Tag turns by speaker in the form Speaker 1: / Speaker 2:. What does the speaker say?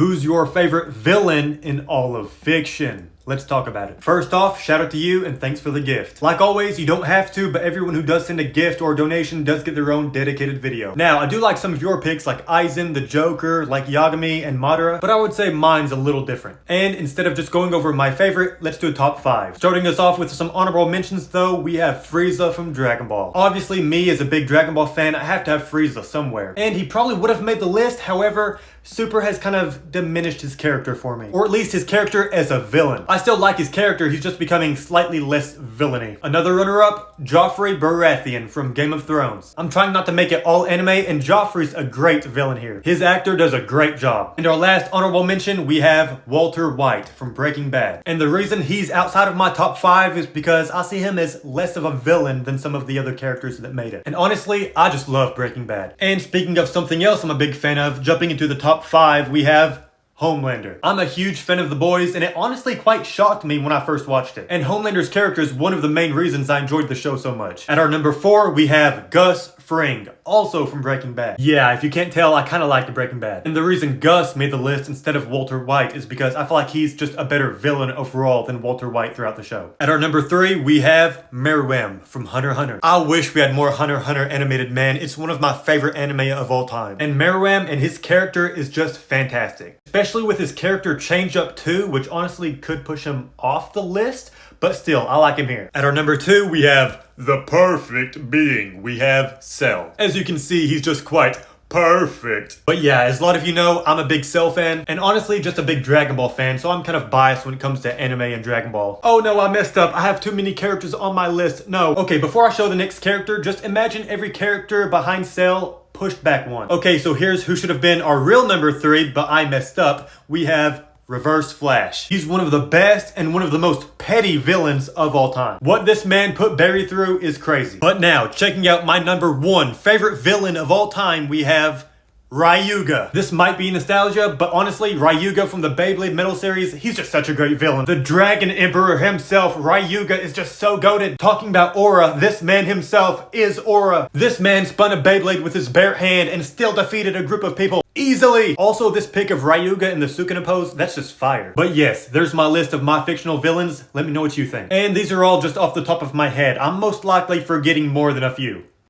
Speaker 1: Who's your favorite villain in all of fiction? Let's talk about it. First off, shout out to you and thanks for the gift. Like always, you don't have to, but everyone who does send a gift or a donation does get their own dedicated video. Now, I do like some of your picks like Aizen, the Joker, like Yagami and Madara, but I would say mine's a little different. And instead of just going over my favorite, let's do a top 5. Starting us off with some honorable mentions though, we have Frieza from Dragon Ball. Obviously, me as a big Dragon Ball fan, I have to have Frieza somewhere. And he probably would have made the list, however, Super has kind of diminished his character for me. Or at least his character as a villain. I still like his character, he's just becoming slightly less villainy. Another runner-up, Joffrey Baratheon from Game of Thrones. I'm trying not to make it all anime, and Joffrey's a great villain here. His actor does a great job. And our last honorable mention, we have Walter White from Breaking Bad. And the reason he's outside of my top 5 is because I see him as less of a villain than some of the other characters that made it. And honestly, I just love Breaking Bad. And speaking of something else I'm a big fan of, jumping into the top 5, we have Homelander. I'm a huge fan of The Boys, and it honestly quite shocked me when I first watched it. And Homelander's character is one of the main reasons I enjoyed the show so much. At our number 4, we have Gus Fring, also from Breaking Bad. Yeah, if you can't tell, I kind of like Breaking Bad. And the reason Gus made the list instead of Walter White is because I feel like he's just a better villain overall than Walter White throughout the show. At our number 3, we have Meruem from Hunter. I wish we had more Hunter animated, man. It's one of my favorite anime of all time. And Meruem and his character is just fantastic. Especially with his character change up too, which honestly could push him off the list, but still, I like him here. At our number 2, we have the perfect being. We have Cell. As you can see, he's just quite perfect. But yeah, as a lot of you know, I'm a big Cell fan, and honestly, just a big Dragon Ball fan, so I'm kind of biased when it comes to anime and Dragon Ball. Oh no, I messed up. I have too many characters on my list. No. Okay, before I show the next character, just imagine every character behind Cell pushed back one. Okay, so here's who should have been our real number 3, but I messed up. We have Reverse Flash. He's one of the best and one of the most petty villains of all time. What this man put Barry through is crazy. But now, checking out my number 1 favorite villain of all time, we have Ryuga. This might be nostalgia, but honestly, Ryuga from the Beyblade Metal series, he's just such a great villain. The Dragon Emperor himself, Ryuga, is just so goated. Talking about aura, this man himself is aura. This man spun a Beyblade with his bare hand and still defeated a group of people easily. Also, this pic of Ryuga in the Sukuna pose, that's just fire. But yes, there's my list of my fictional villains. Let me know what you think. And these are all just off the top of my head. I'm most likely forgetting more than a few.